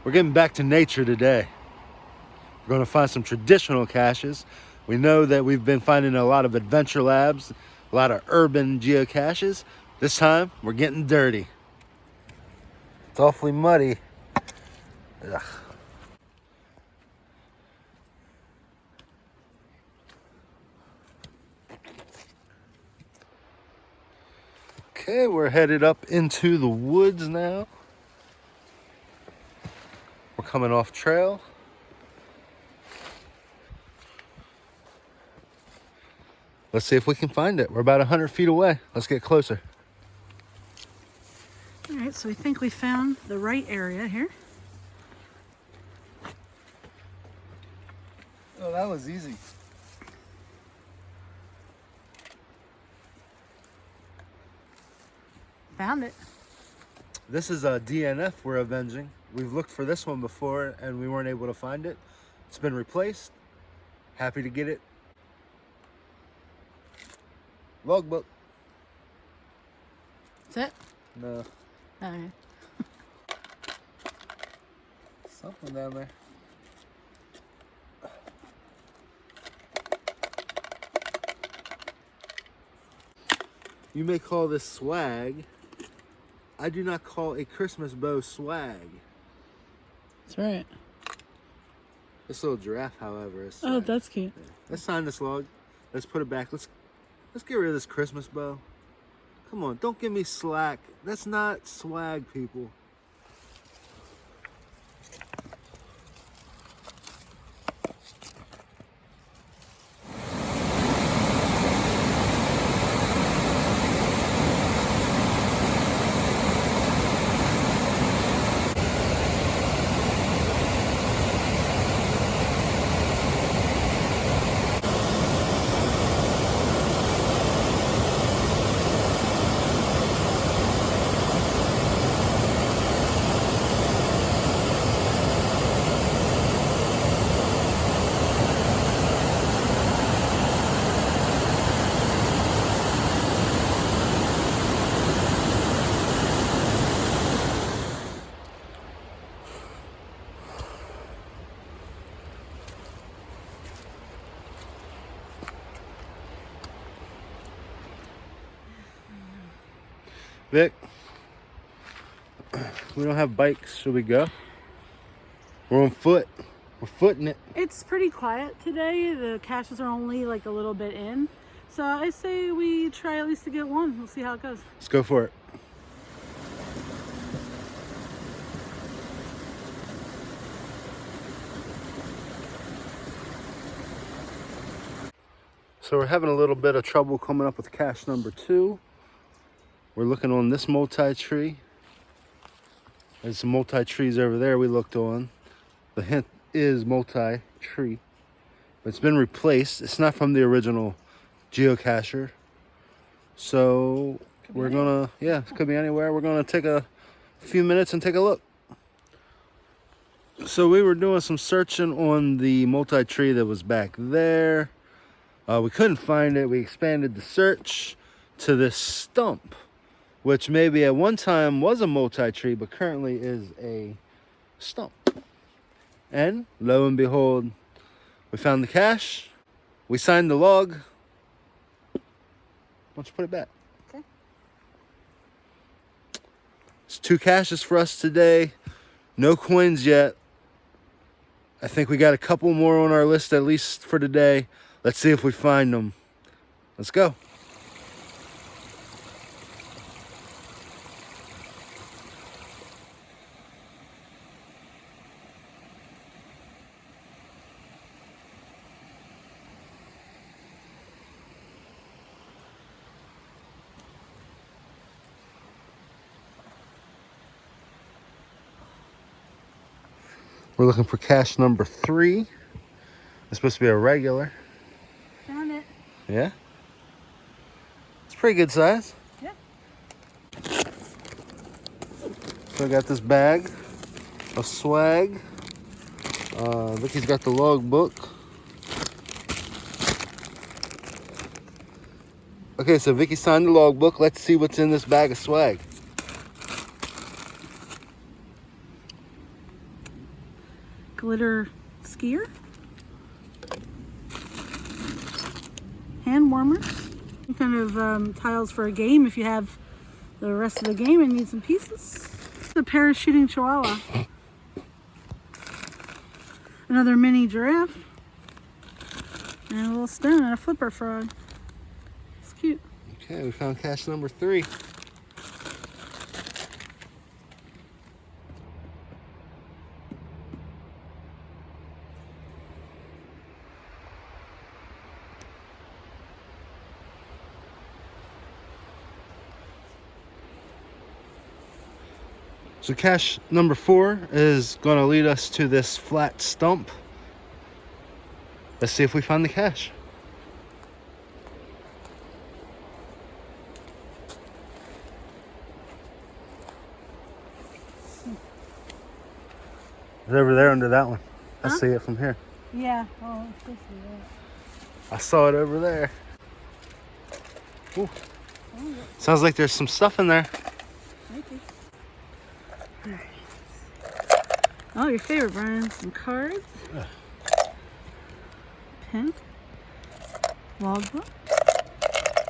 We're getting back to nature today. We're going to find some traditional caches. We know that we've been finding a lot of adventure labs, a lot of urban geocaches. This time, we're getting dirty. It's awfully muddy. Ugh. Okay, we're headed up into the woods now. We're coming off trail. Let's see if we can find it. We're about 100 feet away. Let's get closer. All right, so we think we found the right area here. Oh, that was easy. Found it. This is a DNF we're avenging. We've looked for this one before and we weren't able to find it. It's been replaced. Happy to get it. Logbook. That's it? No. Okay. Something down there. You may call this swag. I do not call a Christmas bow swag. That's right. This little giraffe, however, is Oh, swag. that's cute. Yeah. Let's sign this log. Let's put it back. Let's get rid of this Christmas bow. Come on, don't give me slack. That's not swag, people. Vic, we don't have bikes. Should we go? We're on foot. We're footing it. It's pretty quiet today. The caches are only like a little bit in. So I say we try at least to get one. We'll see how it goes. Let's go for it. So we're having a little bit of trouble coming up with cache number 2. We're looking on this multi-tree. There's some multi-trees over there we looked on. The hint is multi-tree. But it's been replaced. It's not from the original geocacher. So we're gonna, yeah, it could be anywhere. We're gonna take a few minutes and take a look. So we were doing some searching on the multi-tree that was back there. We couldn't find it. We expanded the search to this stump, which maybe at one time was a multi-tree, but currently is a stump. And lo and behold, we found the cache. We signed the log. Why don't you put it back? Okay. It's 2 caches for us today. No coins yet. I think we got a couple more on our list, at least for today. Let's see if we find them. Let's go. We're looking for cache number 3. It's supposed to be a regular. Found it. Yeah? It's pretty good size. Yeah. So I got this bag of swag. Vicky's got the log book. Okay, so Vicky signed the log book. Let's see what's in this bag of swag. glitter skier. Hand warmers. Some kind of tiles for a game if you have the rest of the game and need some pieces. The parachuting chihuahua. Another mini giraffe. And a little stone and a flipper frog. It's cute. Okay, we found cache number 3. So cache number 4 is going to lead us to this flat stump. Let's see if we find the cache. It's over there under that one. I see it from here. Yeah. Oh, it's supposed to be that. I saw it over there. Ooh. Sounds like there's some stuff in there. Maybe. Oh, your favorite, Brian. Some cards. Pen. Logbook.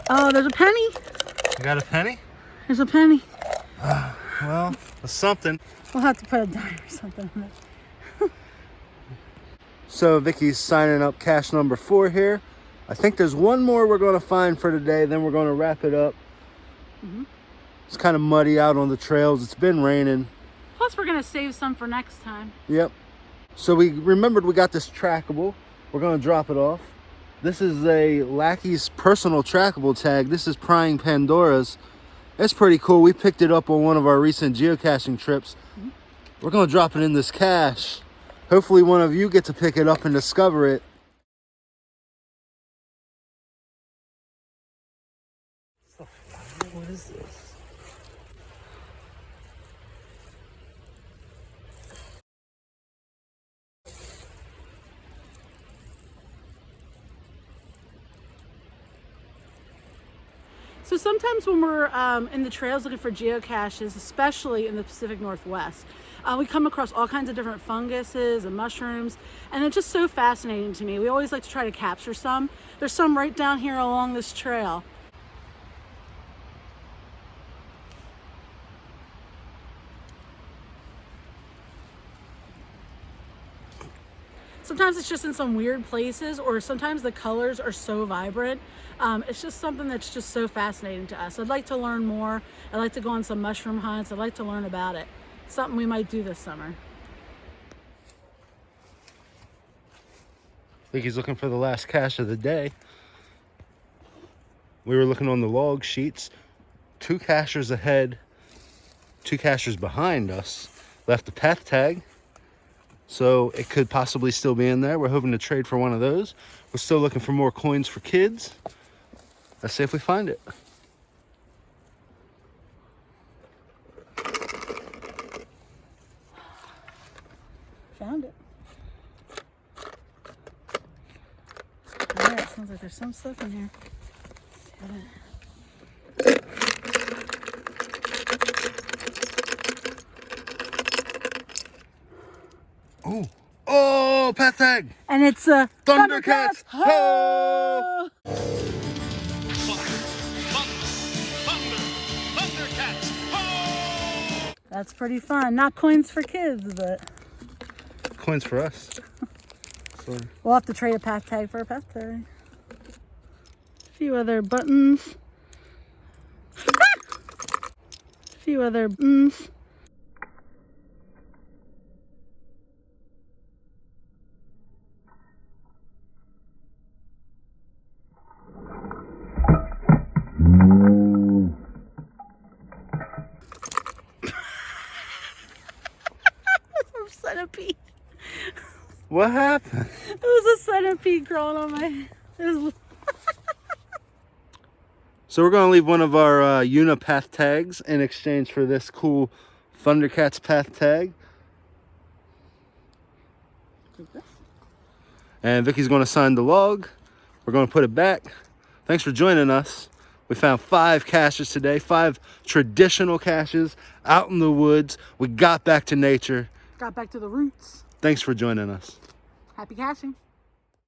Oh, there's a penny. You got a penny? There's a penny. Well, that's something. We'll have to put a dime or something on it. So Vicky's signing up cache number 4 here. I think there's one more we're going to find for today. Then we're going to wrap it up. It's kind of muddy out on the trails. It's been raining. Plus, we're going to save some for next time. Yep. So we remembered we got this trackable. We're going to drop it off. This is a Lackey's personal trackable tag. This is Prying Pandora's. It's pretty cool. We picked it up on one of our recent geocaching trips. We're going to drop it in this cache. Hopefully one of you get to pick it up and discover it. What is this? So sometimes when we're in the trails looking for geocaches, especially in the Pacific Northwest, we come across all kinds of different funguses and mushrooms, and it's just so fascinating to me. We always like to try to capture some. There's some right down here along this trail. Sometimes it's just in some weird places, or sometimes the colors are so vibrant. It's just something that's just so fascinating to us. I'd like to learn more. I'd like to go on some mushroom hunts. I'd like to learn about it. Something we might do this summer. I think he's looking for the last cache of the day. We were looking on the log sheets. 2 cachers ahead, 2 cachers behind us left a path tag. So it could possibly still be in there. We're hoping to trade for one of those. We're still looking for more coins for kids. Let's see if we find it. Found it. All right, sounds like there's some stuff in here. Oh, oh, path tag. And it's a Thundercats. Ho! That's pretty fun. Not coins for kids, but Coins for us. So, we'll have to trade a path tag for a path tag. A few other buttons. A few other buttons. Centipede. what happened? It was a centipede crawling on my head. So we're gonna leave one of our Una path tags in exchange for this cool Thundercats path tag. And Vicky's gonna sign the log. We're gonna put it back. Thanks for joining us. We found 5 caches today, 5 traditional caches out in the woods. We got back to nature. Got back to the roots. Thanks for joining us. Happy caching.